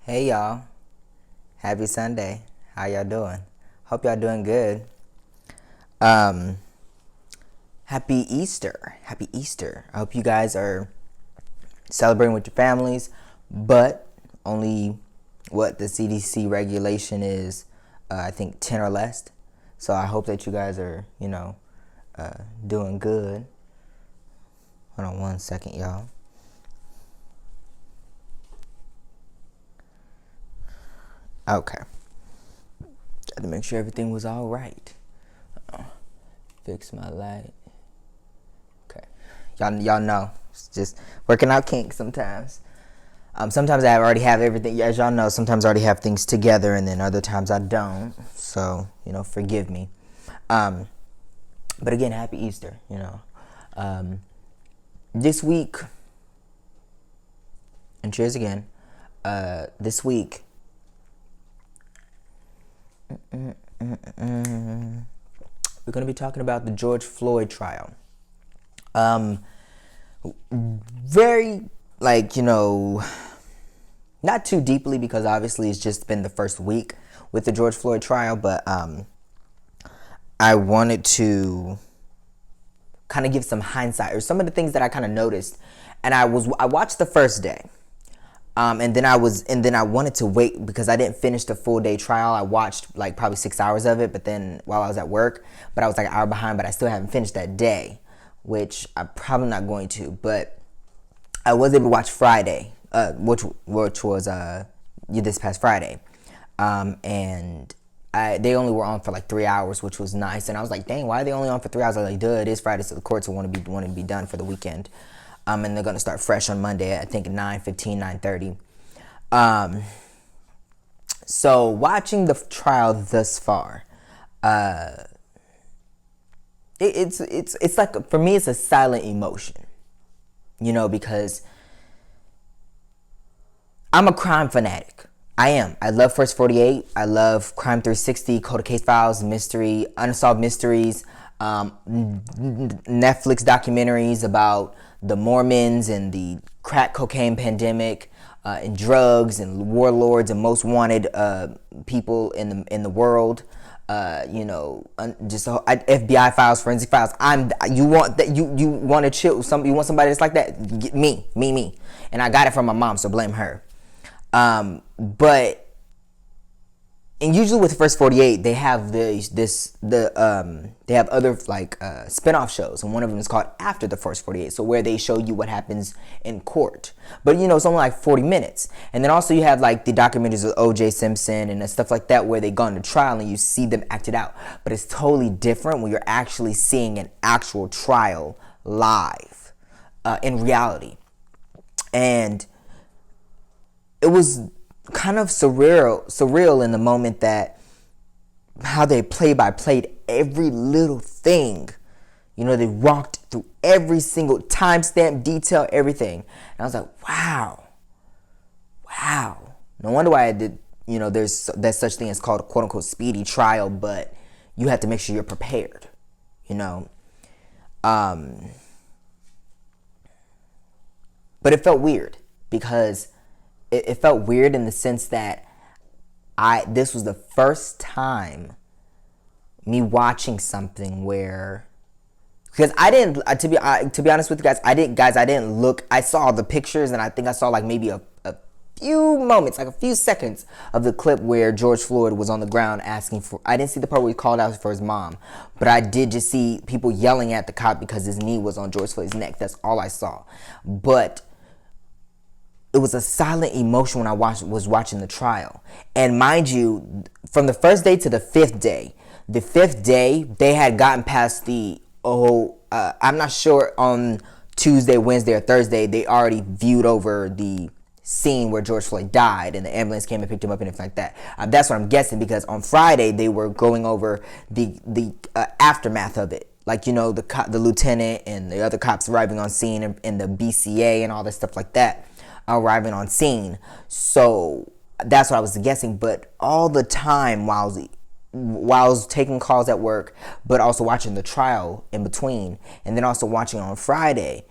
Hey y'all, happy Sunday. How y'all doing? Hope y'all doing good. Um, Happy Easter. Happy Easter. I hope you guys are celebrating with your families, but only what the CDC regulation is, I think 10 or less. So I hope that you guys are, doing good. Hold on one second, y'all. Okay. Had to make sure everything was all right. Fix my light. Okay. Y'all know. It's just working out kinks sometimes. Sometimes I already have everything. As y'all know, sometimes I already have things together, and then other times I don't. So, forgive me. But again, happy Easter, This week, and cheers again. This week, we're going to be talking about the George Floyd trial. Very, not too deeply, because obviously it's just been the first week with the George Floyd trial, but I wanted to kind of give some hindsight or some of the things that I kind of noticed. And I watched the first day. And then I wanted to wait because I didn't finish the full day trial. I watched like probably 6 hours of it, but then while I was at work, but I was like an hour behind, but I still haven't finished that day, which I'm probably not going to, but I was able to watch Friday, which was this past Friday. And they only were on for like 3 hours, which was nice. And I was like, dang, why are they only on for 3 hours? I was like, duh, it is Friday, so the courts will want to be done for the weekend. And they're going to start fresh on Monday, I think 9:15, 9:30. So watching the trial thus far, it's like, for me, it's a silent emotion, because I'm a crime fanatic. I am. I love First 48. I love Crime 360, Cold Case Files, mystery, unsolved mysteries, Netflix documentaries about the Mormons and the crack cocaine pandemic, and drugs and warlords and most wanted people in the world. Just FBI files, forensic files. You want that? You want to chill? You want somebody that's like that? Me, and I got it from my mom, so blame her. But and usually with the First 48, they have they have other spin-off shows, and one of them is called After the First 48, so where they show you what happens in court. But it's only like 40 minutes. And then also you have like the documentaries of O.J. Simpson and stuff like that, where they go into trial and you see them acted out. But it's totally different when you're actually seeing an actual trial live, in reality. And it was kind of surreal in the moment that how they played every little thing. They walked through every single timestamp, detail, everything. And I was like, wow. No wonder why I did, there's such thing as called a quote unquote speedy trial, but you have to make sure you're prepared, But it felt weird because it felt weird in the sense that this was the first time me watching something where, because I didn't, to be honest with you guys, I didn't look. I saw the pictures, and I think I saw like maybe a few moments, like a few seconds of the clip where George Floyd was on the ground asking for. I didn't see the part where he called out for his mom, but I did just see people yelling at the cop because his knee was on George Floyd's neck. That's all I saw, but it was a silent emotion when I was watching the trial. And mind you, from the first day to the fifth day, they had gotten past I'm not sure, on Tuesday, Wednesday, or Thursday, they already viewed over the scene where George Floyd died and the ambulance came and picked him up and everything like that. That's what I'm guessing, because on Friday they were going over the aftermath of it. Like, the lieutenant and the other cops arriving on scene, and the BCA and all this stuff like that arriving on scene. So that's what I was guessing. But all the time while I was taking calls at work, but also watching the trial in between, and then also watching on Friday,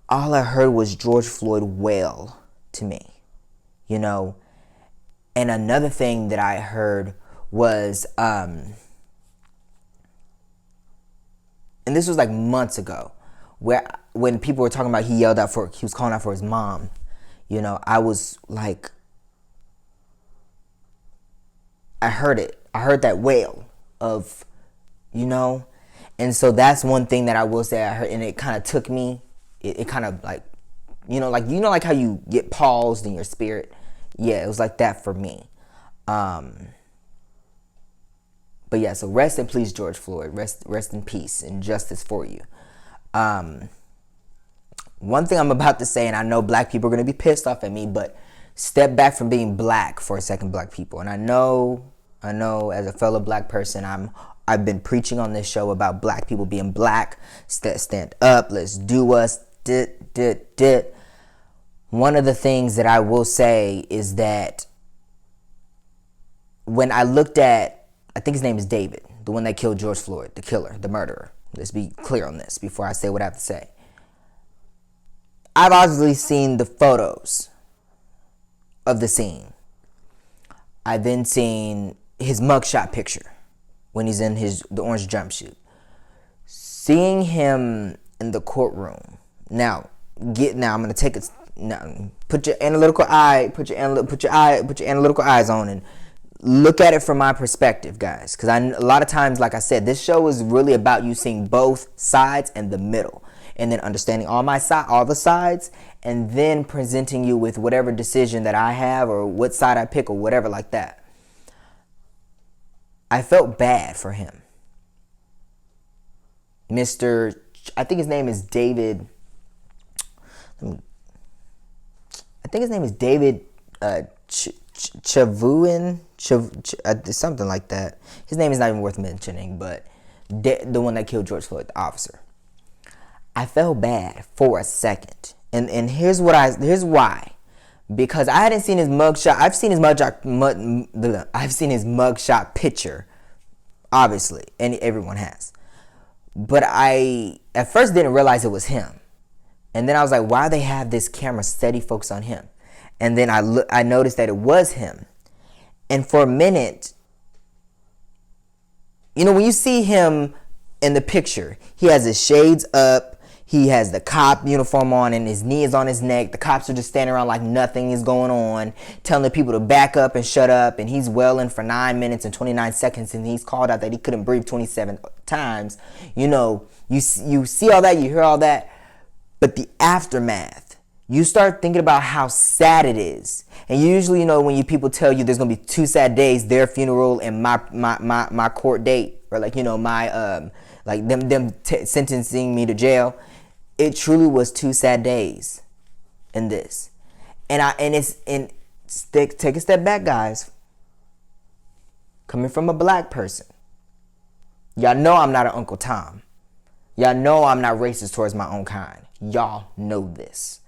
all I heard was George Floyd wail to me. And another thing that I heard was, and this was like months ago, when people were talking about he was calling out for his mom. I was like, I heard it. I heard that wail of, and so that's one thing that I will say I heard, and it kind of took me. It kind of like, like how you get paused in your spirit. Yeah, it was like that for me. But yeah, so rest in peace, George Floyd. Rest in peace and justice for you. One thing I'm about to say, and I know black people are going to be pissed off at me, but step back from being black for a second, black people. And I know as a fellow black person, I've been preaching on this show about black people being black. Stand up, let's do us. One of the things that I will say is that when I looked at, I think his name is David, the one that killed George Floyd, the killer, the murderer. Let's be clear on this before I say what I have to say. I've obviously seen the photos of the scene. I've then seen his mugshot picture when he's in the orange jumpsuit. Seeing him in the courtroom. Now I'm gonna take it. Now, put your analytical analytical eyes on and look at it from my perspective, guys. Because a lot of times, like I said, this show is really about you seeing both sides and the middle, and then understanding all the sides, and then presenting you with whatever decision that I have or what side I pick or whatever like that. I felt bad for him. I think his name is David. I think his name is David Chauvin, something like that. His name is not even worth mentioning, but the one that killed George Floyd, the officer. I felt bad for a second, and here's why. Because I hadn't seen his mugshot. I've seen his mugshot picture, obviously, and everyone has. But I at first didn't realize it was him. And then I was like, why do they have this camera steady focused on him? And then I noticed that it was him. And for a minute, when you see him in the picture, he has his shades up. He has the cop uniform on and his knee is on his neck. The cops are just standing around like nothing is going on, telling the people to back up and shut up. And he's wailing for 9 minutes and 29 seconds. And he's called out that he couldn't breathe 27 times. You see all that, you hear all that. But the aftermath, you start thinking about how sad it is. And usually, when people tell you there's going to be 2 sad days, their funeral and my court date, or my them sentencing me to jail, it truly was 2 sad days in this. Take a step back, guys. Coming from a black person, y'all know I'm not an Uncle Tom. Y'all know I'm not racist towards my own kind. Y'all know this.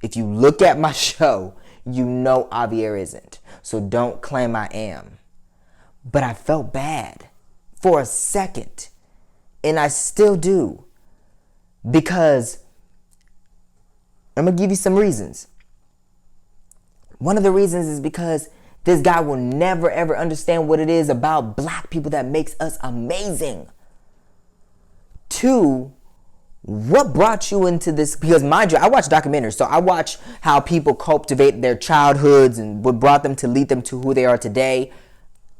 If you look at my show, you know Javier isn't. So don't claim I am. But I felt bad for a second. And I still do. Because I'm going to give you some reasons. One of the reasons is because this guy will never ever understand what it is about black people that makes us amazing. 2, what brought you into this? Because mind you, I watch documentaries, so I watch how people cultivate their childhoods and what brought them to lead them to who they are today.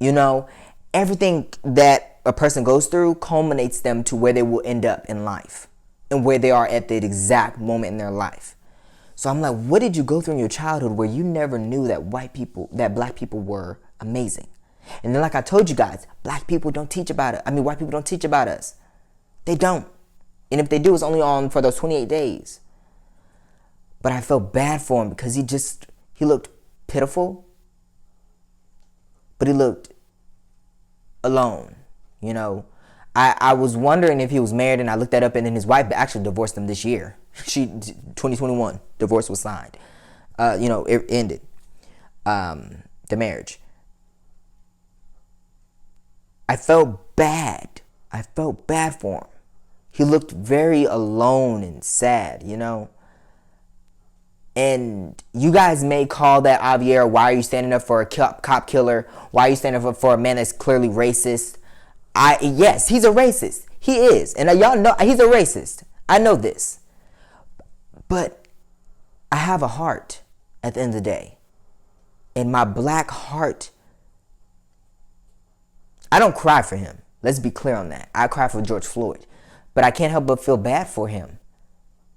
Everything that a person goes through culminates them to where they will end up in life and where they are at the exact moment in their life. So I'm like, what did you go through in your childhood where you never knew that black people were amazing? And then, like I told you guys, white people don't teach about us. They don't. And if they do, it's only on for those 28 days. But I felt bad for him because he looked pitiful, but he looked alone. I was wondering if he was married, and I looked that up, and then his wife actually divorced him this year. 2021, divorce was signed. It ended the marriage. I felt bad. I felt bad for him. He looked very alone and sad, And you guys may call that Javier, why are you standing up for a cop killer? Why are you standing up for a man that's clearly racist? Yes, he's a racist. He is. And y'all know he's a racist. I know this. But I have a heart at the end of the day. And my black heart, I don't cry for him. Let's be clear on that. I cry for George Floyd. But I can't help but feel bad for him.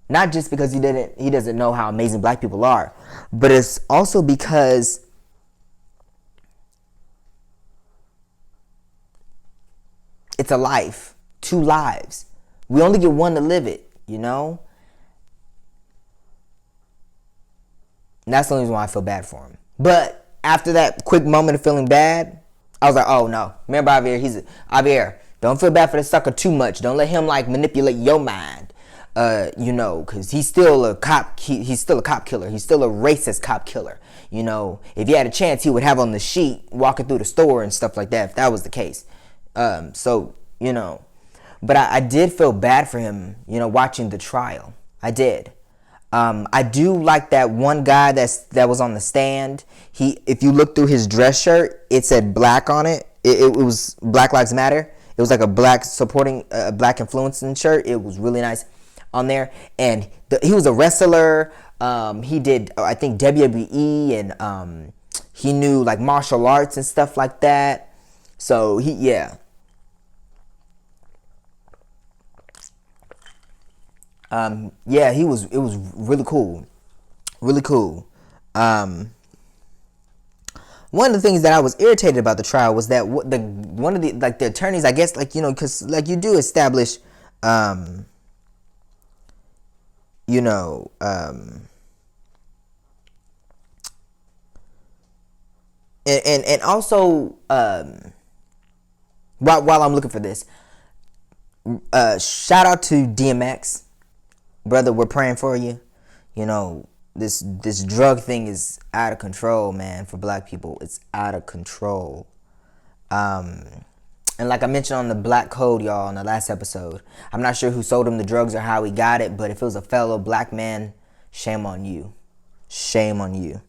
Not just because he doesn't know how amazing black people are, but it's also because it's a life, 2 lives. We only get one to live it, you know? And that's the only reason why I feel bad for him. But after that quick moment of feeling bad, I was like, oh no. Remember Javier, Javier, don't feel bad for the sucker too much. Don't let him like manipulate your mind. You know, because he's still a cop. He's still a cop killer. He's still a racist cop killer. You know, if he had a chance, he would have on the sheet walking through the store and stuff like that, if that was the case. So, you know, but I did feel bad for him, you know, watching the trial. I did. I do like that one guy that was on the stand. If you look through his dress shirt, it said black on it. It was Black Lives Matter. It was like a black supporting black influencing shirt. It was really nice on there. And he was a wrestler. He did, I think, WWE, and he knew like martial arts and stuff like that. So yeah. Yeah, it was really cool. Really cool. One of the things that I was irritated about the trial was that one of the attorneys, I guess, like, you know, because like you do establish, you know, and also, while I'm looking for this, shout out to DMX, brother. We're praying for you. You know, this drug thing is out of control, man. For black people, it's out of control. And like I mentioned on the Black Code, y'all, in the last episode, I'm not sure who sold him the drugs or how he got it, but if it was a fellow black man, shame on you. Shame on you.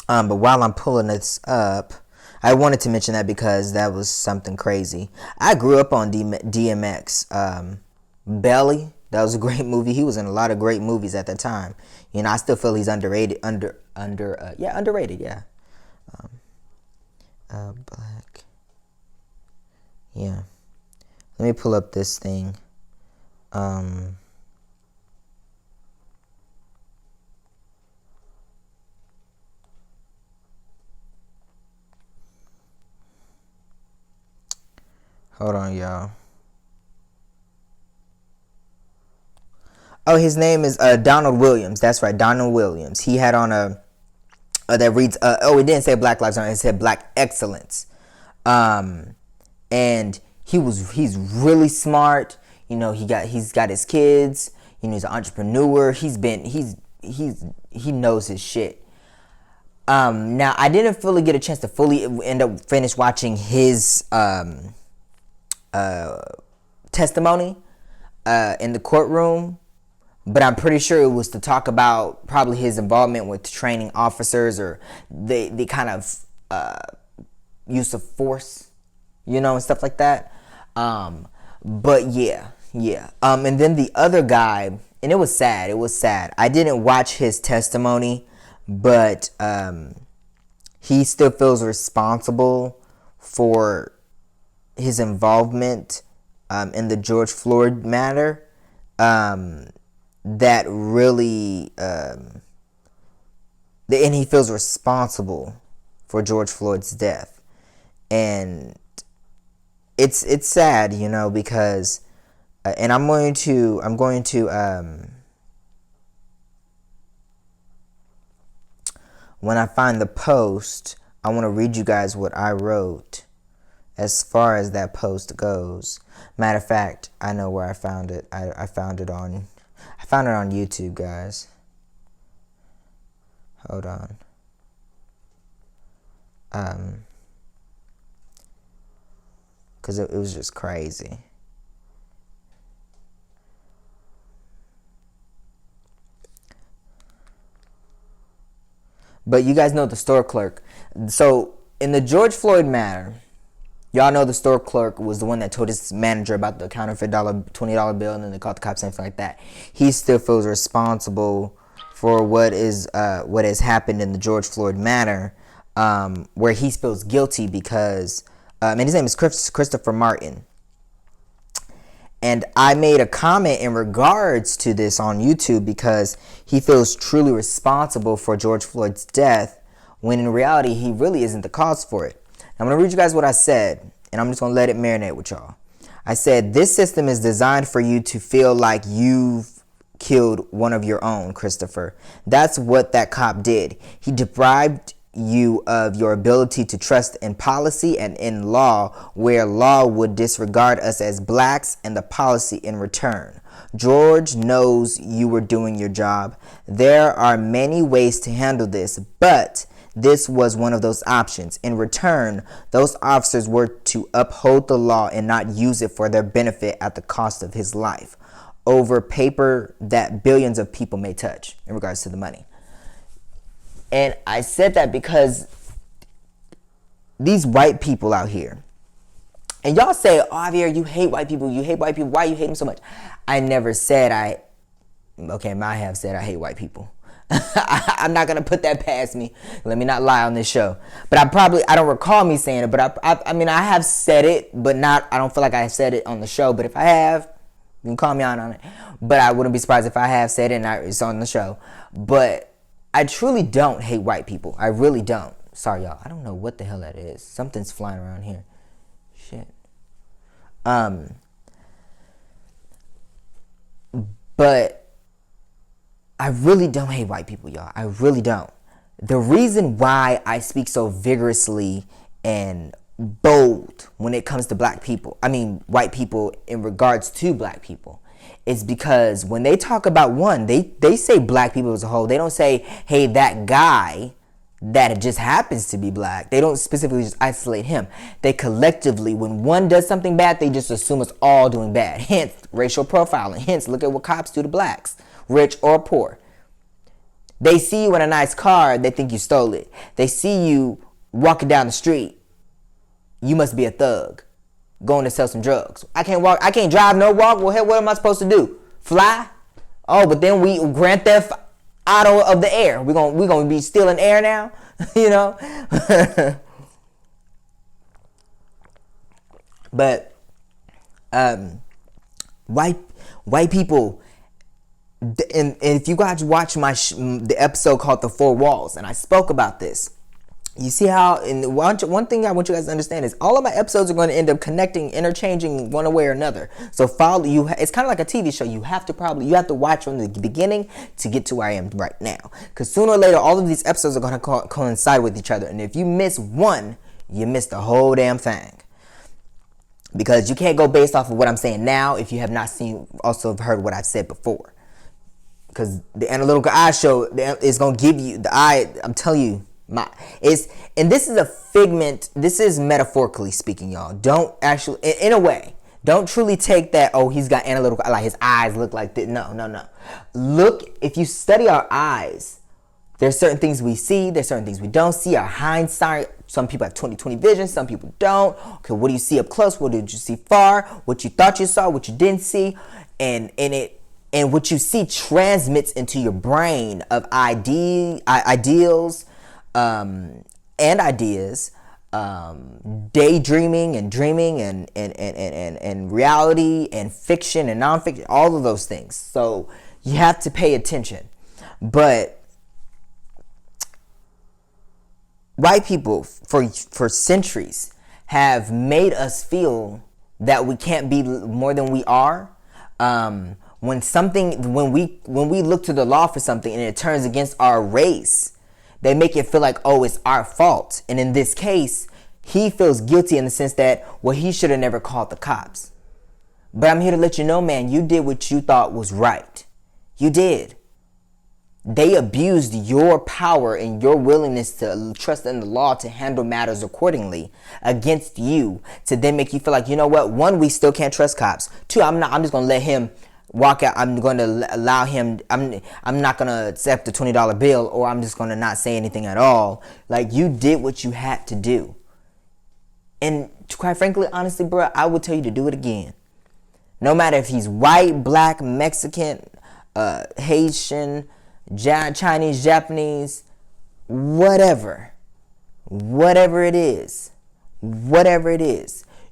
But while I'm pulling this up, I wanted to mention that because that was something crazy. I grew up on DMX. Belly, that was a great movie. He was in a lot of great movies at that time. You know, I still feel he's underrated. Underrated. Yeah. Black. Yeah. Let me pull up this thing. Hold on, y'all. Oh, his name is Donald Williams. That's right, Donald Williams. He had on a that reads. It didn't say Black Lives Matter. It said Black Excellence. And he's really smart. You know, he's got his kids. You know, he's an entrepreneur. He knows his shit. Now I didn't fully get a chance to finish watching his testimony in the courtroom, but I'm pretty sure it was to talk about probably his involvement with training officers or the kind of use of force, you know, and stuff like that. But yeah. And then the other guy, and it was sad. I didn't watch his testimony, but he still feels responsible for his involvement in the George Floyd matter. That really, and he feels responsible for George Floyd's death, and it's sad, you know, because, and I'm going to when I find the post, I want to read you guys what I wrote as far as that post goes. Matter of fact, I know where I found it. I found it on YouTube, guys. Hold on. Because it was just crazy. But you guys know the store clerk. So in the George Floyd matter, y'all know the store clerk was the one that told his manager about the counterfeit $20 bill, and then they called the cops and everything like that. He still feels responsible for what has happened in the George Floyd matter, where he feels guilty because, and his name is Christopher Martin. And I made a comment in regards to this on YouTube because he feels truly responsible for George Floyd's death, when in reality, he really isn't the cause for it. I'm going to read you guys what I said, and I'm just going to let it marinate with y'all. I said, this system is designed for you to feel like you've killed one of your own, Christopher. That's what that cop did. He deprived you of your ability to trust in policy and in law, where law would disregard us as blacks and the policy in return. George knows you were doing your job. There are many ways to handle this, but this was one of those options. In return, those officers were to uphold the law and not use it for their benefit at the cost of his life, over paper that billions of people may touch, in regards to the money. And I said that because these white people out here, and y'all say, oh, Javier, you hate white people. Why you hate them so much? I never said I have said I hate white people. I'm not going to put that past me. Let me not lie on this show. But I don't recall me saying it, but I mean, I have said it, but I don't feel like I said it on the show. But if I have, you can call me on it. But I wouldn't be surprised if I have said it and it's on the show. But I truly don't hate white people. I really don't. Sorry, y'all. I don't know what the hell that is. Something's flying around here. Shit. But I really don't hate white people, y'all. I really don't. The reason why I speak so vigorously and bold when it comes to white people in regards to black people, is because when they talk about they say black people as a whole. They don't say, hey, that guy that just happens to be black. They don't specifically just isolate him. They collectively, when one does something bad, they just assume it's all doing bad. Hence, racial profiling. Hence, look at what cops do to blacks, rich or poor. They see you in a nice car, they think you stole it. They see you walking down the street, you must be a thug, going to sell some drugs. I can't drive, no walk. Well, hell, what am I supposed to do? Fly? Oh, but then we Grand Theft Auto of the air. We're gonna be stealing air now, you know? But white people, and if you guys watch the episode called The Four Walls, and I spoke about this. You see how, and one thing I want you guys to understand is all of my episodes are going to end up connecting, interchanging one way or another. So follow you. It's kind of like a TV show. You have to watch from the beginning to get to where I am right now. Because sooner or later, all of these episodes are going to coincide with each other. And if you miss one, you miss the whole damn thing. Because you can't go based off of what I'm saying now if you have not also heard what I've said before. Because the analytical eye show is going to give you the eye. I'm telling you. And this is a figment. This is metaphorically speaking, y'all. Don't actually, in a way, don't truly take that. Oh, he's got analytical, like his eyes look like this. No. Look, if you study our eyes, there's certain things we see. There's certain things we don't see. Our hindsight. Some people have 20/20 vision. Some people don't. Okay, what do you see up close? What did you see far? What you thought you saw? What you didn't see? And what you see transmits into your brain of ideals. And ideas, daydreaming and dreaming and reality and fiction and nonfiction, all of those things. So you have to pay attention. But white people for centuries have made us feel that we can't be more than we are. When we look to the law for something and it turns against our race, they make it feel like, oh, it's our fault. And in this case, he feels guilty in the sense that, well, he should have never called the cops. But I'm here to let you know, man, you did what you thought was right. You did. They abused your power and your willingness to trust in the law to handle matters accordingly against you, to then make you feel like, you know what? One, we still can't trust cops. Two, I'm just going to let him walk out. I'm going to allow him. I'm not going to accept a $20 bill, or I'm just going to not say anything at all. Like, you did what you had to do. And quite frankly, honestly, bro, I would tell you to do it again. No matter if he's white, black, Mexican, Haitian, Chinese, Japanese, whatever it is,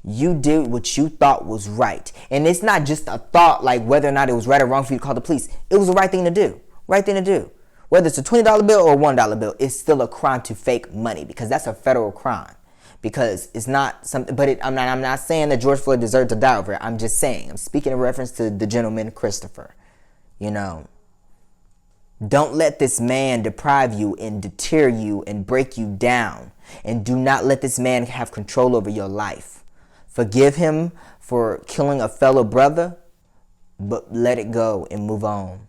you did what you thought was right. And it's not just a thought, like whether or not it was right or wrong for you to call the police. It was the right thing to do. Whether it's a $20 bill or a $1 bill, it's still a crime to fake money, because that's a federal crime. Because it's not something, but I'm not saying that George Floyd deserved to die over it. I'm just saying, I'm speaking in reference to the gentleman Christopher. Don't let this man deprive you and deter you and break you down. And do not let this man have control over your life. Forgive him for killing a fellow brother, but let it go and move on.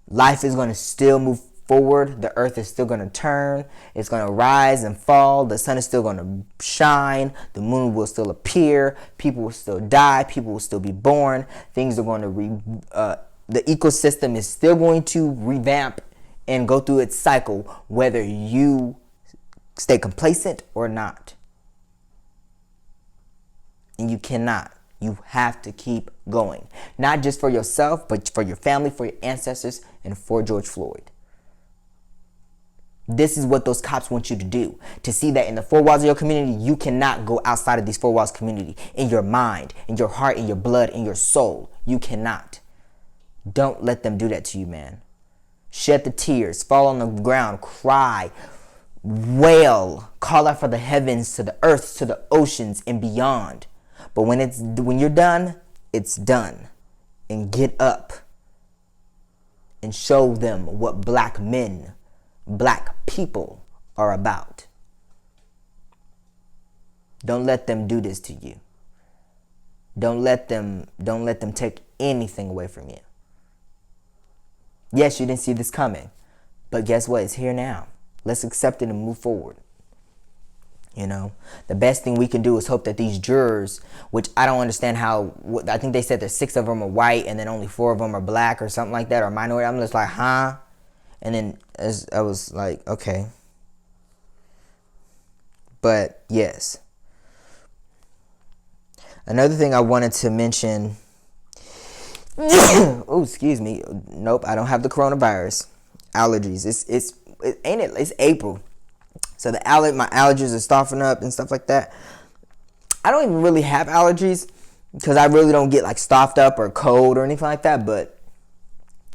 Life is going to still move forward. The earth is still going to turn. It's going to rise and fall. The sun is still going to shine. The moon will still appear. People will still die. People will still be born. Things are going to the ecosystem is still going to revamp and go through its cycle, whether you stay complacent or not. And you cannot. You have to keep going. Not just for yourself, but for your family, for your ancestors, and for George Floyd. This is what those cops want you to do. To see that in the four walls of your community, you cannot go outside of these four walls community. In your mind, in your heart, in your blood, in your soul. You cannot. Don't let them do that to you, man. Shed the tears. Fall on the ground. Cry. Wail. Call out for the heavens, to the earth, to the oceans, and beyond. But when you're done, it's done. And get up. And show them what black men, black people are about. Don't let them do this to you. Don't let them take anything away from you. Yes, you didn't see this coming, but guess what? It's here now. Let's accept it and move forward. The best thing we can do is hope that these jurors, which I don't understand how, I think they said that 6 of them are white and then only 4 of them are black or something like that, or minority. I'm just like, huh? And then I was like, okay. But yes. Another thing I wanted to mention. Oh, excuse me. Nope, I don't have the coronavirus. Allergies. It's April. So my allergies are softening up and stuff like that. I don't even really have allergies because I really don't get like stuffed up or cold or anything like that. But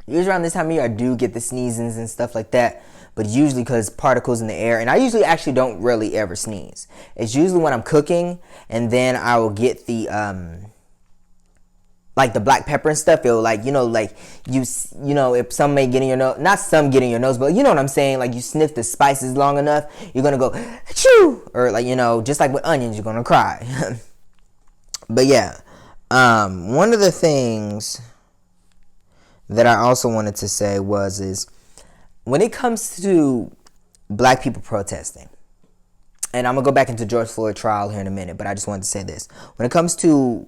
usually around this time of year, I do get the sneezings and stuff like that. But usually because particles in the air, and I usually actually don't really ever sneeze. It's usually when I'm cooking, and then I will get the like the black pepper and stuff. It'll if some may get in your nose, not some get in your nose, but you know what I'm saying. Like you sniff the spices long enough, you're gonna go achoo, or just like with onions, you're gonna cry. But yeah, one of the things that I also wanted to say is when it comes to black people protesting, and I'm gonna go back into George Floyd trial here in a minute, but I just wanted to say this: when it comes to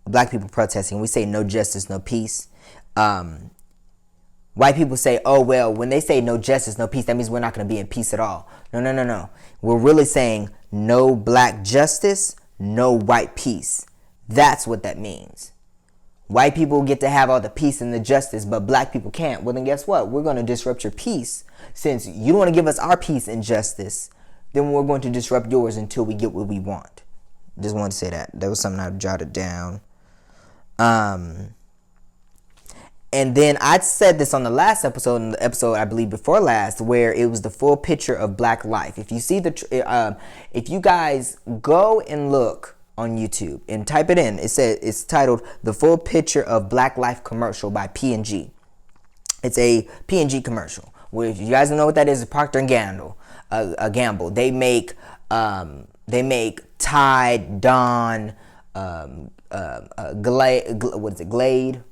black people protesting, we say no justice, no peace. White people say, oh, well, when they say no justice, no peace, that means we're not going to be in peace at all. No. We're really saying no black justice, no white peace. That's what that means. White people get to have all the peace and the justice, but black people can't. Well, then guess what? We're going to disrupt your peace. Since you don't want to give us our peace and justice, then we're going to disrupt yours until we get what we want. Just wanted to say that. That was something I jotted down. And then I said this on the last episode, in the episode I believe before last, where it was the full picture of black life. If you see if you guys go and look on YouTube and type it in, it's titled "The Full Picture of Black Life Commercial" by P&G. It's a P&G commercial. Well, if you guys don't know what that is, it's Procter & Gamble. They make Tide, Dawn, Glade. Glade.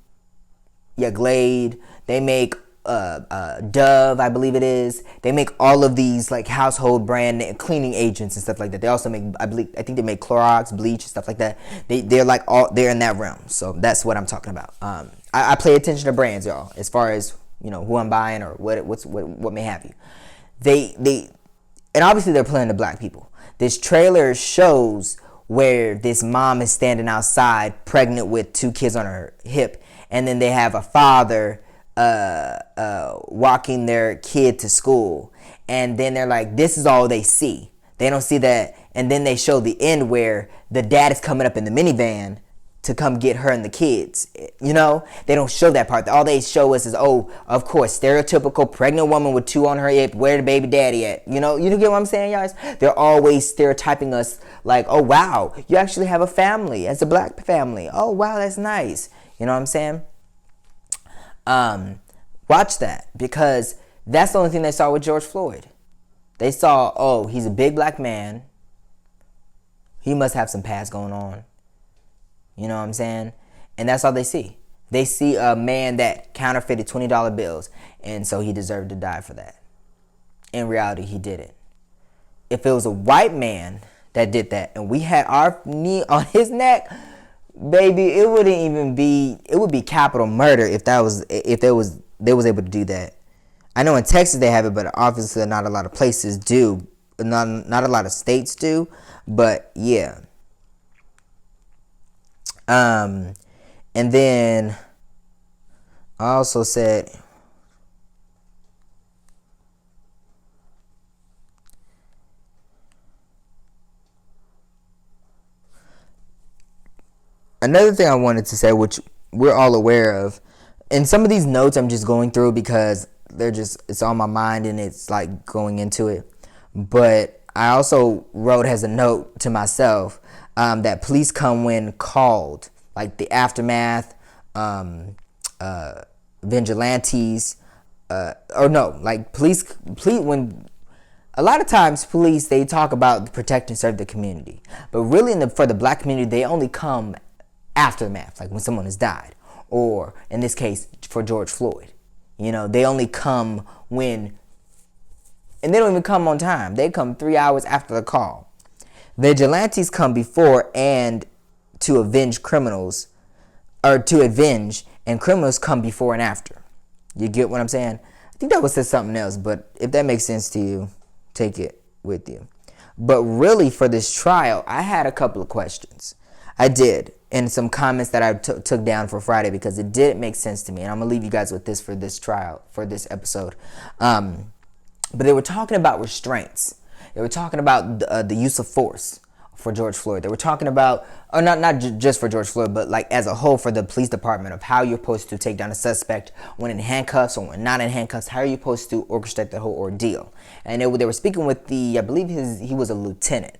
Yeah, Glade. They make Dove, I believe it is. They make all of these like household brand cleaning agents and stuff like that. They also make, I think they make Clorox, bleach, and stuff like that. They're in that realm. So that's what I'm talking about. I pay attention to brands, y'all, as far as who I'm buying or what may have you. And obviously they're playing to black people. This trailer shows where this mom is standing outside, pregnant with 2 kids on her hip, and then they have a father walking their kid to school, and then they're like, this is all they see. They don't see that, and then they show the end where the dad is coming up in the minivan to come get her and the kids. They don't show that part. All they show us is, oh, of course, stereotypical pregnant woman with 2 on her hip. Where the baby daddy at? You get what I'm saying, guys? They're always stereotyping us like, oh, wow, you actually have a family as a black family. Oh, wow, that's nice. You know what I'm saying? Watch that, because that's the only thing they saw with George Floyd. They saw, oh, he's a big black man. He must have some past going on. You know what I'm saying? And that's all they see. They see a man that counterfeited $20 bills, and so he deserved to die for that. In reality, he didn't. If it was a white man that did that, and we had our knee on his neck, baby, it would be capital murder if they was able to do that. I know in Texas they have it, but obviously not a lot of places do. Not a lot of states do, but yeah. And then I also said, another thing I wanted to say, which we're all aware of, and some of these notes I'm just going through because it's on my mind and it's like going into it. But I also wrote as a note to myself that police come when called, like the aftermath, vigilantes, police when. A lot of times police, they talk about protect and serve the community, but really for the black community, they only come aftermath, like when someone has died, or in this case for George Floyd. They only come when, and they don't even come on time. They come 3 hours after the call. Vigilantes come before and to avenge criminals, and criminals come before and after. You get what I'm saying? I think that was something else, but if that makes sense to you, take it with you. But really, for this trial, I had a couple of questions. I did, and some comments that I took down for Friday because it didn't make sense to me, and I'm gonna leave you guys with this for this trial, for this episode. But they were talking about restraints. They were talking about the use of force for George Floyd. They were talking about, or not just for George Floyd, but like as a whole for the police department, of how you're supposed to take down a suspect when in handcuffs or when not in handcuffs. How are you supposed to orchestrate the whole ordeal? And they were speaking with I believe he was a lieutenant.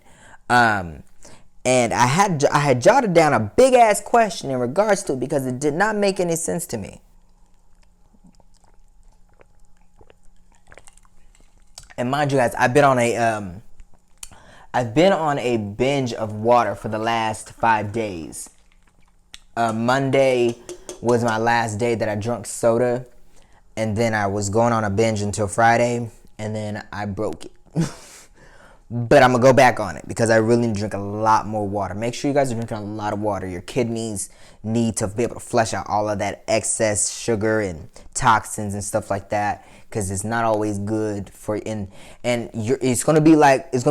And I had jotted down a big ass question in regards to it because it did not make any sense to me. And mind you guys, I've been on a binge of water for the last 5 days. Monday was my last day that I drank soda, and then I was going on a binge until Friday, and then I broke it. But I'm going to go back on it because I really need to drink a lot more water. Make sure you guys are drinking a lot of water. Your kidneys need to be able to flush out all of that excess sugar and toxins and stuff like that, because it's not always good for it's going to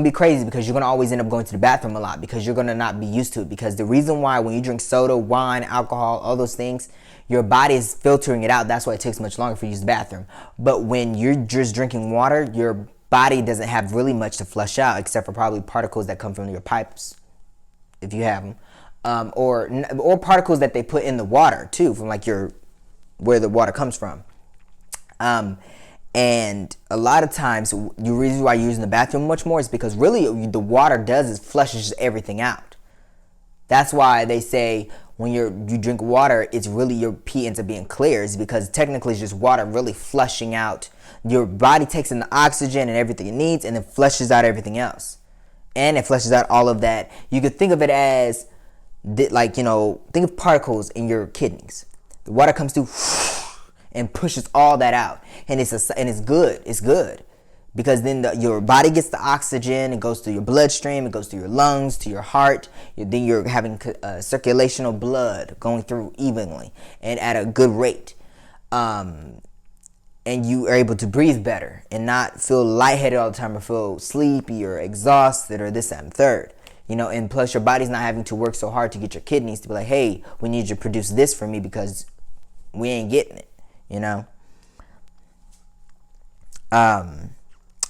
be crazy because you're going to always end up going to the bathroom a lot because you're going to not be used to it. Because the reason why when you drink soda, wine, alcohol, all those things, your body is filtering it out. That's why it takes much longer for you to use the bathroom. But when you're just drinking water, your body doesn't have really much to flush out except for probably particles that come from your pipes, if you have them, or particles that they put in the water too, from like where the water comes from. And a lot of times, the reason why you're using the bathroom much more is because really the water does is flushes everything out. That's why they say when you drink water, it's really your pee ends up being clear, is because technically it's just water really flushing out. Your body takes in the oxygen and everything it needs and then flushes out everything else. And it flushes out all of that. You could think of it as, think of particles in your kidneys. The water comes through and pushes all that out. And it's good. It's good. Because then your body gets the oxygen, it goes through your bloodstream, it goes through your lungs, to your heart. Then you're having circulational blood going through evenly and at a good rate. And you are able to breathe better and not feel lightheaded all the time or feel sleepy or exhausted or this, that, and third. And plus your body's not having to work so hard to get your kidneys to be like, hey, we need you to produce this for me because we ain't getting it,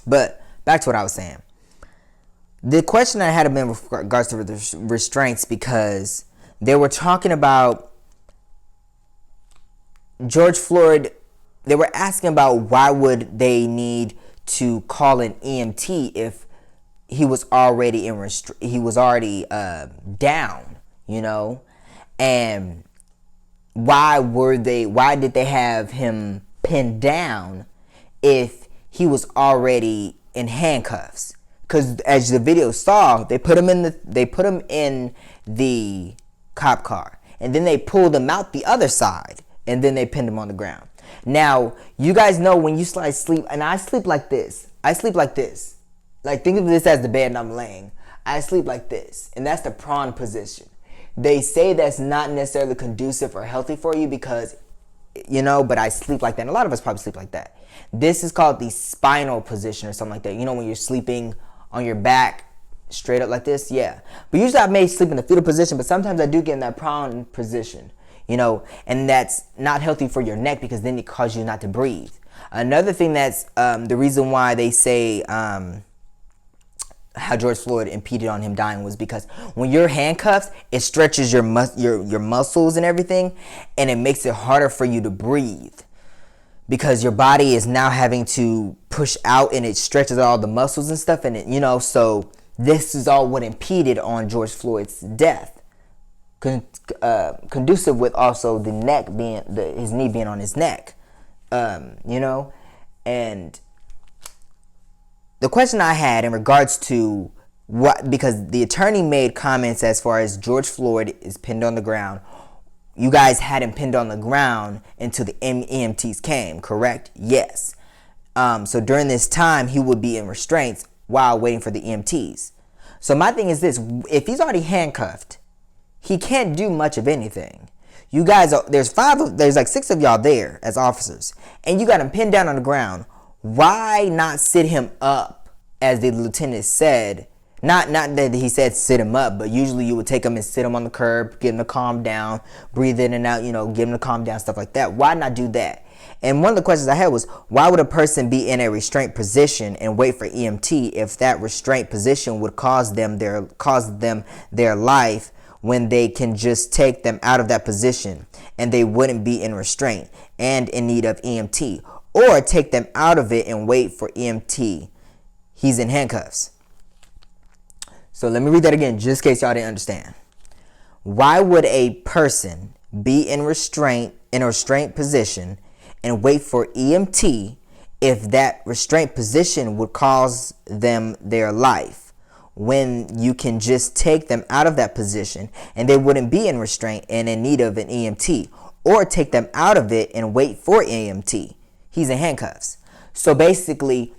But back to what I was saying. The question I had been in regards to the restraints, because they were talking about George Floyd. They were asking about why would they need to call an EMT if he was already down, and why did they have him pinned down if he was already in handcuffs? Because as the video saw, they put him in the cop car, and then they pulled him out the other side, and then they pinned him on the ground. Now, you guys know when you sleep, and I sleep like this. Like, think of this as the bed and I'm laying. I sleep like this, and that's the prawn position. They say that's not necessarily conducive or healthy for you because, but I sleep like that. And a lot of us probably sleep like that. This is called the spinal position or something like that. When you're sleeping on your back straight up like this, yeah. But usually I may sleep in the fetal position, but sometimes I do get in that prawn position, and that's not healthy for your neck because then it causes you not to breathe. Another thing that's the reason why they say how George Floyd impeded on him dying was because when you're handcuffed, it stretches your muscles and everything, and it makes it harder for you to breathe because your body is now having to push out, and it stretches all the muscles and stuff, and it, so this is all what impeded on George Floyd's death. Conducive with also the neck being his knee being on his neck, and the question I had in regards to because the attorney made comments as far as George Floyd is pinned on the ground. You guys had him pinned on the ground until the EMTs came, correct? Yes. So during this time, he would be in restraints while waiting for the EMTs. So my thing is this: if he's already handcuffed, he can't do much of anything. You guys, there's like 6 of y'all there as officers, and you got him pinned down on the ground. Why not sit him up, as the lieutenant said? Not that he said sit him up, but usually you would take him and sit him on the curb, get him to calm down, breathe in and out, get him to calm down, stuff like that. Why not do that? And one of the questions I had was, why would a person be in a restraint position and wait for EMT if that restraint position would cause them their life, when they can just take them out of that position and they wouldn't be in restraint and in need of EMT, or take them out of it and wait for EMT? He's in handcuffs. So let me read that again, just in case y'all didn't understand. Why would a person be in a restraint position and wait for EMT if that restraint position would cause them their life, when you can just take them out of that position and they wouldn't be in restraint and in need of an EMT, or take them out of it and wait for EMT? He's in handcuffs. So basically,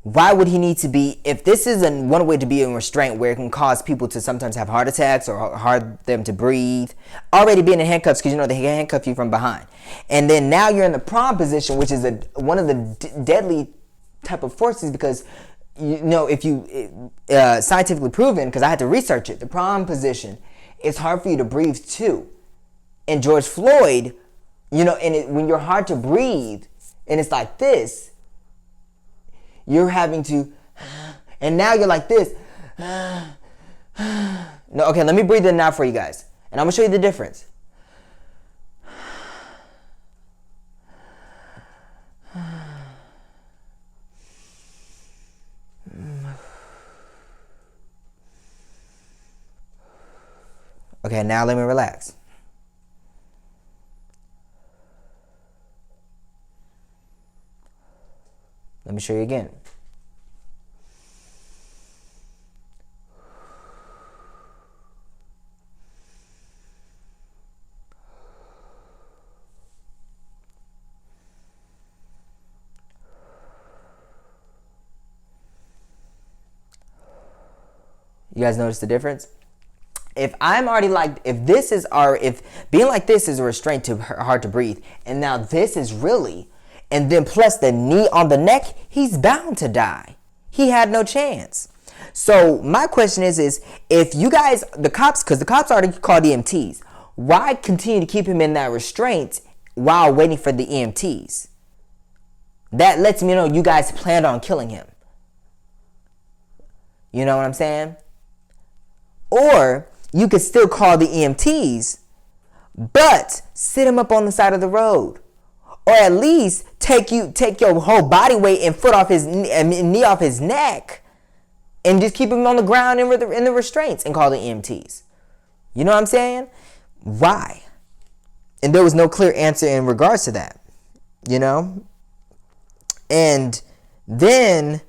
why would he need to be, if this is one way to be in restraint where it can cause people to sometimes have heart attacks or hard them to breathe, already being in handcuffs because they can handcuff you from behind. And then now you're in the prone position, which is one of the deadly type of forces, because if you scientifically proven, because I had to research it, the prone position, it's hard for you to breathe too. And George Floyd, when you're hard to breathe and it's like this, you're having to, and now you're like this. No, okay, let me breathe in now for you guys, and I'm gonna show you the difference. Okay, now let me relax. Let me show you again. You guys notice the difference? If I'm already like, if being like this is a restraint to hard to breathe, and now this is really, and then plus the knee on the neck, he's bound to die. He had no chance. So my question is if you guys, the cops, because the cops already called EMTs, why continue to keep him in that restraint while waiting for the EMTs? That lets me know you guys planned on killing him. You know what I'm saying? Or you could still call the EMTs, but sit him up on the side of the road. Or at least take your whole body weight and foot off his knee off his neck, and just keep him on the ground in the restraints and call the EMTs. You know what I'm saying? Why? And there was no clear answer in regards to that. You know? And then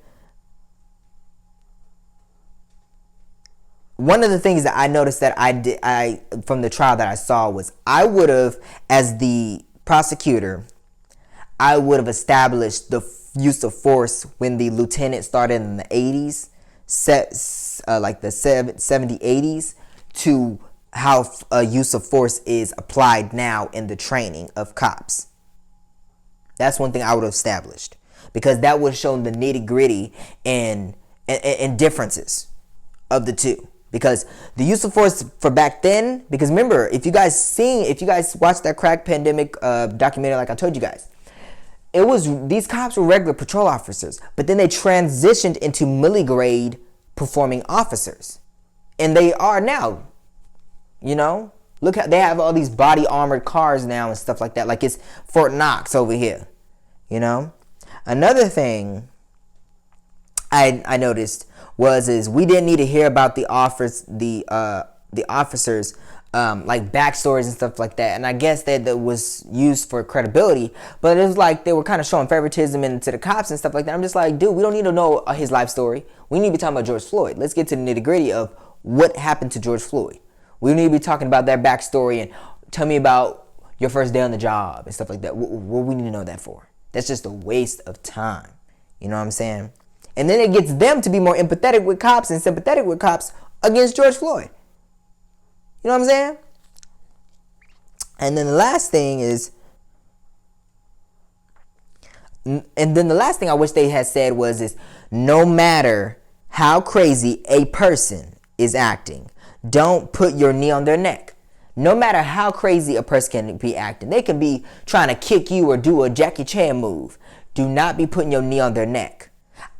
one of the things that I noticed that I from the trial that I saw was I would have, as the prosecutor, I would have established the use of force when the lieutenant started in the 80s, like the 70s, 80s, to how use of force is applied now in the training of cops. That's one thing I would have established, because that would have shown the nitty gritty and differences of the two. Because the use of force for back then, because remember, if you guys watched that crack pandemic documentary, like I told you guys, these cops were regular patrol officers, but then they transitioned into milligrade performing officers, and they are now. You know, look how they have all these body armored cars now and stuff like that, like it's Fort Knox over here. You know, another thing I noticed is we didn't need to hear about the officers like backstories and stuff like that, and I guess that was used for credibility, but it was like they were kind of showing favoritism into the cops and stuff like that. I'm just like, dude, we don't need to know his life story. We need to be talking about George Floyd. Let's get to the nitty gritty of what happened to George Floyd. We need to be talking about their backstory and tell me about your first day on the job and stuff like that. What we need to know that for? That's just a waste of time. You know what I'm saying? And then it gets them to be more empathetic with cops and sympathetic with cops against George Floyd. You know what I'm saying? And then the last thing I wish they had said is no matter how crazy a person is acting, don't put your knee on their neck. No matter how crazy a person can be acting, they can be trying to kick you or do a Jackie Chan move. Do not be putting your knee on their neck.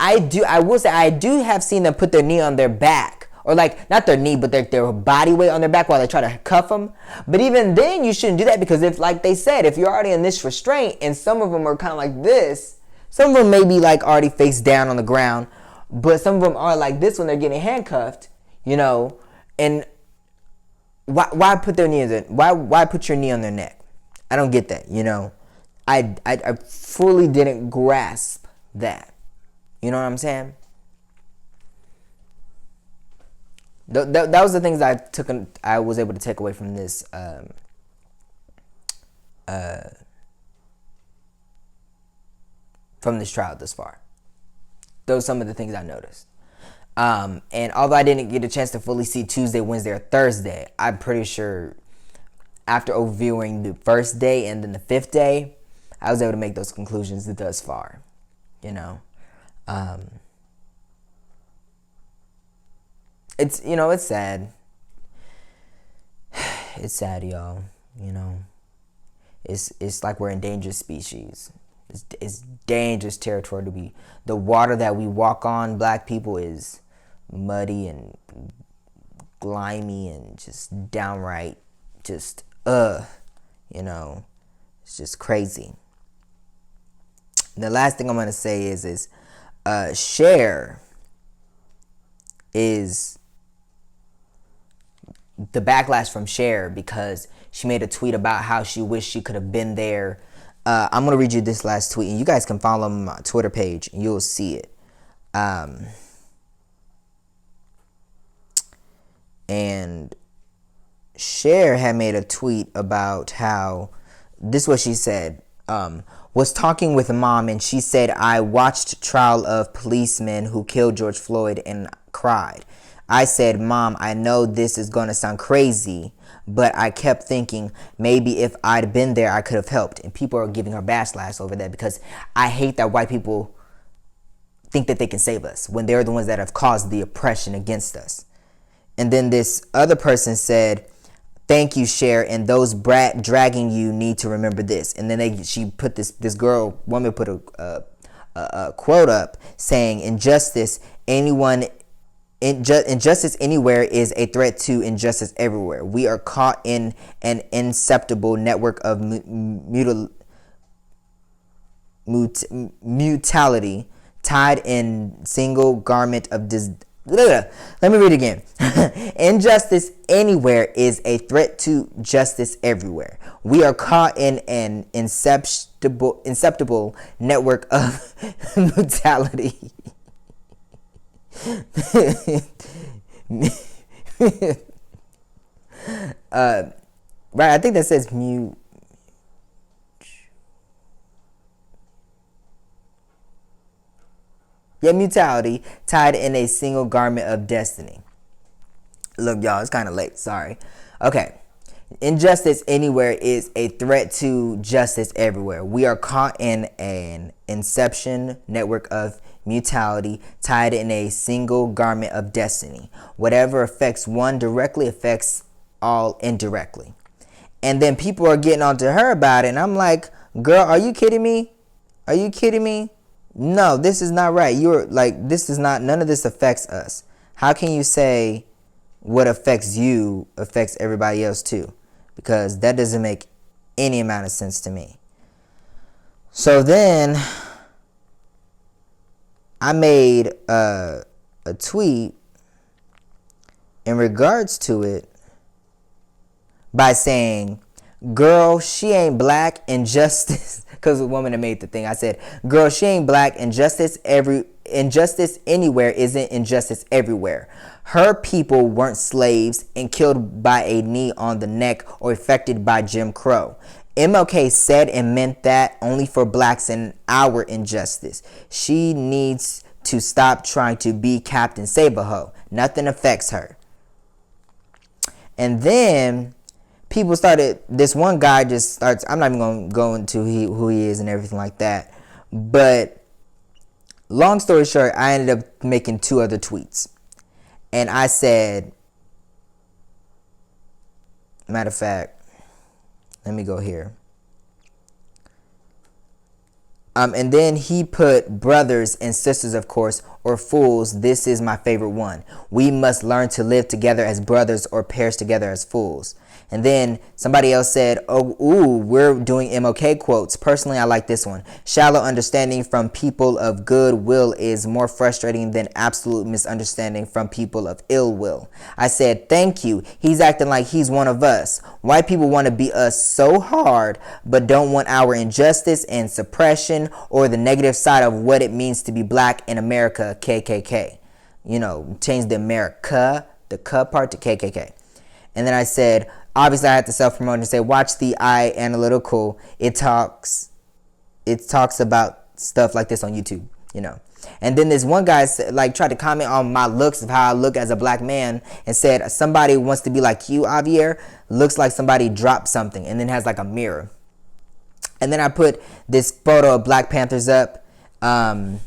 I will say I do have seen them put their knee on their back, or like not their knee, but their body weight on their back while they try to cuff them. But even then, you shouldn't do that, because if, like they said, if you're already in this restraint and some of them are kind of like this, some of them may be like already face down on the ground, but some of them are like this when they're getting handcuffed, you know. And why put their knee in why put your knee on their neck? I don't get that, you know. I fully didn't grasp that. You know what I'm saying? That was the things I was able to take away from this trial thus far. Those are some of the things I noticed. And although I didn't get a chance to fully see Tuesday, Wednesday, or Thursday, I'm pretty sure after overviewing the first day and then the fifth day, I was able to make those conclusions thus far. You know, it's sad. It's sad, y'all. You know, it's like we're endangered species. It's dangerous territory to be. The water that we walk on, black people, is muddy and grimy and just downright just you know, it's just crazy. And the last thing I'm gonna say is Cher is the backlash from Cher, because she made a tweet about how she wished she could have been there. I'm gonna read you this last tweet, and you guys can follow my Twitter page and you'll see it. And Cher had made a tweet about how, this is what she said, was talking with mom, and she said, I watched trial of policemen who killed George Floyd and cried. I said, Mom, I know this is going to sound crazy, but I kept thinking maybe if I'd been there, I could have helped. And people are giving her backlash over that because I hate that white people think that they can save us when they're the ones that have caused the oppression against us. And then this other person said, thank you, Cher, and those brat dragging you need to remember this. And then she put this woman put a quote up saying, injustice anywhere is a threat to injustice everywhere. We are caught in an inseparable network of mutuality, tied in single garment of let me read it again. Injustice anywhere is a threat to justice everywhere. We are caught in an inseparable network of mutuality. Right, I think that says mutuality, tied in a single garment of destiny. Look, y'all, it's kind of late. Sorry. Okay. Injustice anywhere is a threat to justice everywhere. We are caught in an inception network of mutuality, tied in a single garment of destiny. Whatever affects one directly affects all indirectly. And then people are getting onto her about it, and I'm like, girl, are you kidding me? Are you kidding me? No, this is not right. You're like, this is not, none of this affects us. How can you say what affects you affects everybody else too? Because that doesn't make any amount of sense to me. So then I made a tweet in regards to it by saying, girl, she ain't black, injustice. Because the woman that made the thing, I said, girl, she ain't black, injustice anywhere isn't injustice everywhere. Her people weren't slaves and killed by a knee on the neck or affected by Jim Crow. MLK said and meant that only for blacks and our injustice. She needs to stop trying to be Captain Save-A-Ho. Nothing affects her. And then people started, this one guy just starts, I'm not even going to go into who he is and everything like that. But long story short, I ended up making two other tweets. And I said, matter of fact, let me go here. And then he put brothers and sisters, of course, or fools. This is my favorite one. We must learn to live together as brothers or perish together as fools. And then somebody else said, oh, ooh, we're doing MLK quotes. Personally, I like this one. Shallow understanding from people of good will is more frustrating than absolute misunderstanding from people of ill will. I said, thank you. He's acting like he's one of us. White people want to beat us so hard, but don't want our injustice and suppression or the negative side of what it means to be black in America, KKK. You know, change the America, the K part to KKK. And then I said, obviously I had to self-promote and say, watch the iAnalytical. It talks about stuff like this on YouTube, you know. And then this one guy like tried to comment on my looks of how I look as a black man and said, somebody wants to be like you, Javier. Looks like somebody dropped something, and then has like a mirror. And then I put this photo of Black Panthers up. And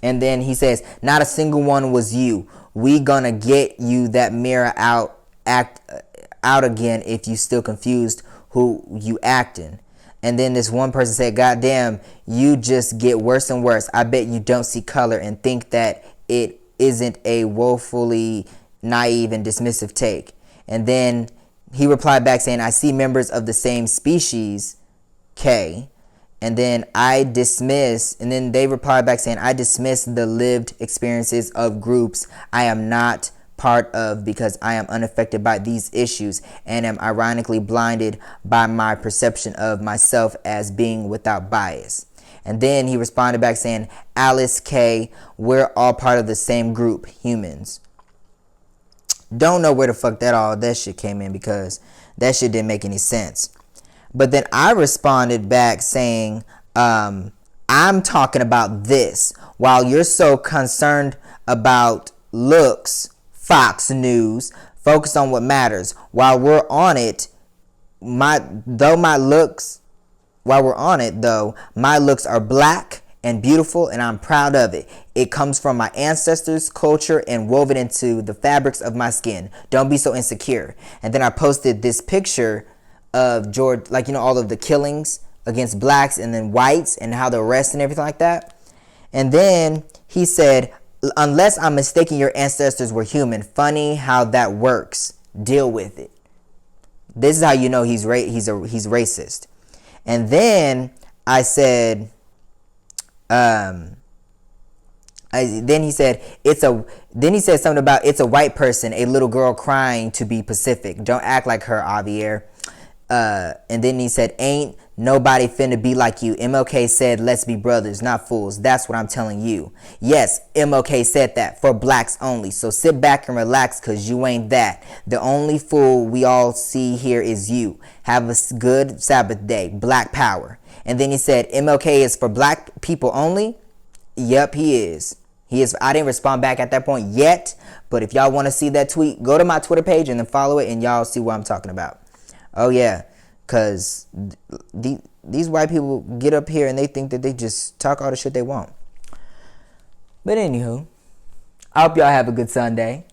then he says, not a single one was you. We gonna get you that mirror out again if you still confused who you acting. And then this one person said, God damn, you just get worse and worse. I bet you don't see color and think that it isn't a woefully naive and dismissive take. And then he replied back saying, I see members of the same species, K. And then they replied back saying, I dismiss the lived experiences of groups I am not part of because I am unaffected by these issues and am ironically blinded by my perception of myself as being without bias. And then he responded back saying, Alice K, we're all part of the same group, humans. Don't know where the fuck that shit came in because that shit didn't make any sense. But then I responded back saying, I'm talking about this. While you're so concerned about looks, Fox News. Focus on what matters. While we're on it, my looks are black and beautiful, and I'm proud of it. It comes from my ancestors, culture, and woven into the fabrics of my skin. Don't be so insecure. And then I posted this picture of George, like, all of the killings against blacks and then whites and how the arrests and everything like that. And then he said, unless I'm mistaken, your ancestors were human. Funny how that works. Deal with it. This is how you know he's racist. And then I said, then he said something about it's a white person, a little girl crying, to be Pacific. Don't act like her, Javier. And then he said, ain't nobody finna be like you. MLK said, let's be brothers, not fools. That's what I'm telling you. Yes, MLK said that, for blacks only. So sit back and relax, cause you ain't that. The only fool we all see here is you. Have a good Sabbath day. Black power. And then he said, MLK is for black people only. Yep, he is. He is. I didn't respond back at that point yet, but if y'all want to see that tweet, go to my Twitter page and then follow it, and y'all see what I'm talking about. Oh yeah, because these white people get up here and they think that they just talk all the shit they want. But anywho, I hope y'all have a good Sunday.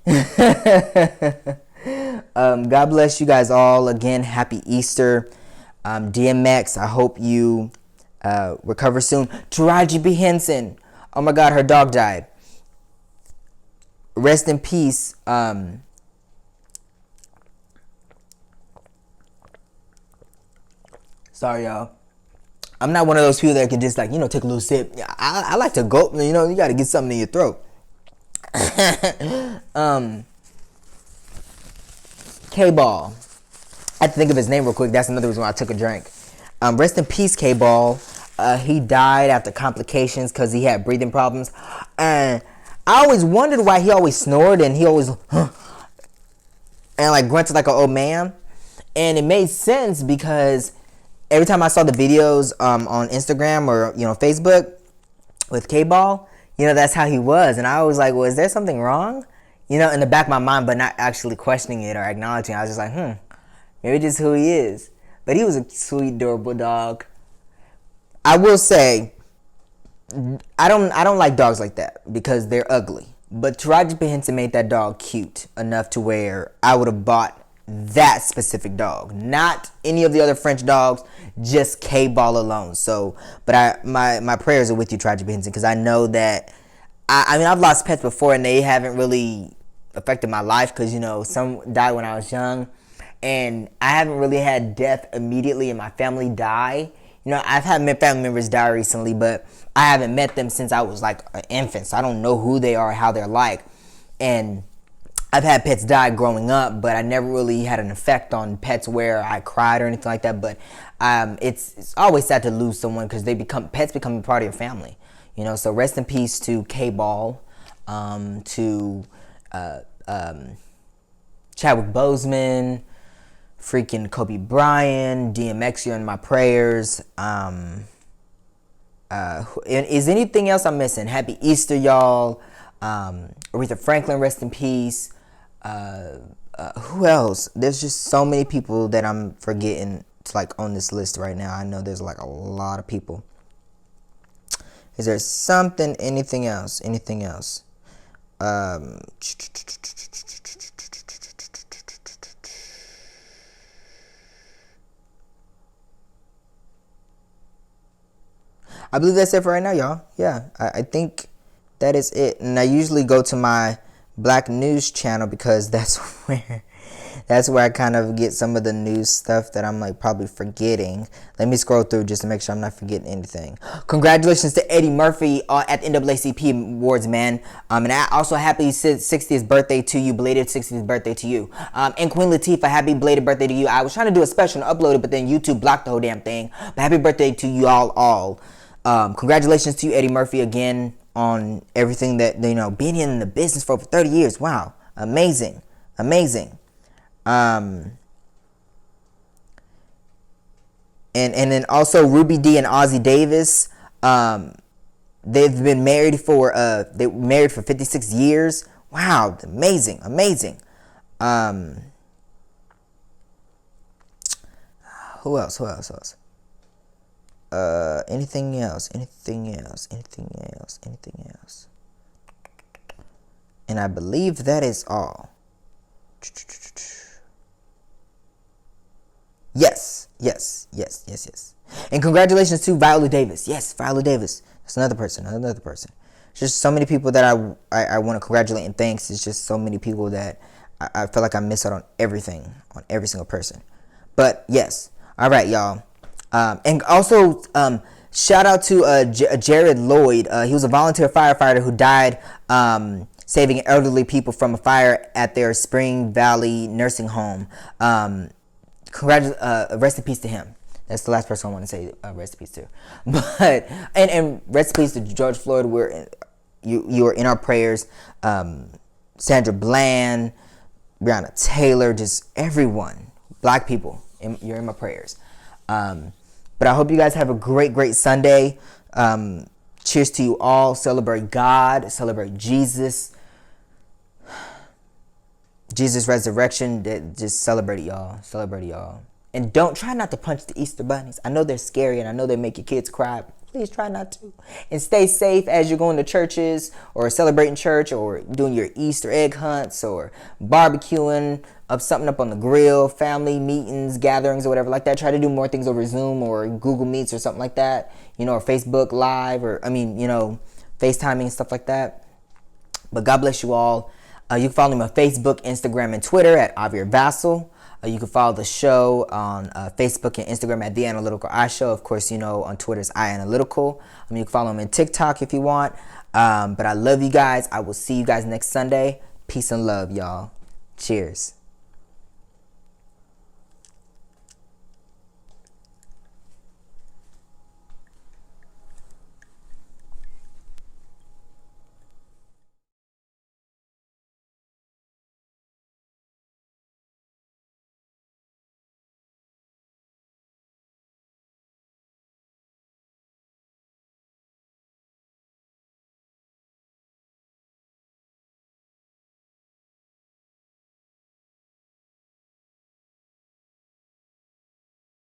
God bless you guys all. Again, happy Easter. DMX, I hope you recover soon. Taraji B. Henson, oh my God, her dog died. Rest in peace. Sorry, y'all. I'm not one of those people that can just take a little sip. I like to gulp. You got to get something in your throat. K-Ball. I had to think of his name real quick. That's another reason why I took a drink. Rest in peace, K-Ball. He died after complications because he had breathing problems. And I always wondered why he always snored and he always and grunted like an old man. And it made sense because every time I saw the videos on Instagram or Facebook with K-Ball, that's how he was. And I was like, well, is there something wrong? In the back of my mind, but not actually questioning it or acknowledging it. I was just like, maybe just who he is. But he was a sweet, adorable dog. I will say, I don't like dogs like that because they're ugly. But Taraji P. Henson made that dog cute enough to where I would have bought that specific dog, not any of the other French dogs, just K-Ball alone. So, but my prayers are with you, Taraji P. Henson, because I know that I've lost pets before and they haven't really affected my life because some died when I was young, and I haven't really had death immediately in my family die. I've had family members die recently, but I haven't met them since I was like an infant, so I don't know who they are, how they're like. And I've had pets die growing up, but I never really had an effect on pets where I cried or anything like that. But it's always sad to lose someone because pets become a part of your family. So rest in peace to K-Ball, to Chadwick Boseman, freaking Kobe Bryant, DMX, you're in my prayers. Is anything else I'm missing? Happy Easter, y'all. Aretha Franklin, rest in peace. Who else? There's just so many people that I'm forgetting on this list right now. I know there's a lot of people. Is there anything else? I believe that's it for right now, y'all. Yeah, I think that is it. And I usually go to my Black News channel because that's where I kind of get some of the news stuff that I'm probably forgetting. Let me scroll through just to make sure I'm not forgetting anything. Congratulations to Eddie Murphy at the NAACP Awards, man. And also happy 60th birthday to you, belated 60th birthday to you. And Queen Latifah, happy belated birthday to you. I was trying to do a special and upload it, but then YouTube blocked the whole damn thing. But happy birthday to you all. Congratulations to you, Eddie Murphy, again on everything that being in the business for over 30 years. Wow, amazing. And then also Ruby D and Ozzie Davis. They've been married for they were married for 56 years. Wow, amazing, amazing. Who else? Who else? Who else? Anything else? Anything else? Anything else? Anything else? And I believe that is all. Yes, yes, yes, yes, yes. And congratulations to Viola Davis. Yes, Viola Davis. That's another person. Another person. It's just so many people that I want to congratulate and thanks. It's just so many people that I feel like I miss out on everything, on every single person. But yes. All right, y'all. And also, shout out to Jared Lloyd. He was a volunteer firefighter who died saving elderly people from a fire at their Spring Valley nursing home. Rest in peace to him. That's the last person I want to say rest in peace to. But and rest in peace to George Floyd. You are in our prayers. Sandra Bland, Breonna Taylor, just everyone, black people. You're in my prayers. But I hope you guys have a great Sunday. Cheers to you all. Celebrate God. Celebrate Jesus. Jesus' resurrection. Just celebrate it, y'all. Celebrate it, y'all. And try not to punch the Easter bunnies. I know they're scary and I know they make your kids cry. Please try not to. And stay safe as you're going to churches or celebrating church or doing your Easter egg hunts or barbecuing up something up on the grill, family meetings, gatherings or whatever like that. Try to do more things over Zoom or Google Meets or something like that. Or Facebook Live or, FaceTiming and stuff like that. But God bless you all. You can follow me on Facebook, Instagram, and Twitter at Avir Vassal. You can follow the show on Facebook and Instagram at The Analytical Eye Show. Of course, on Twitter is iAnalytical. You can follow me on TikTok if you want. But I love you guys. I will see you guys next Sunday. Peace and love, y'all. Cheers.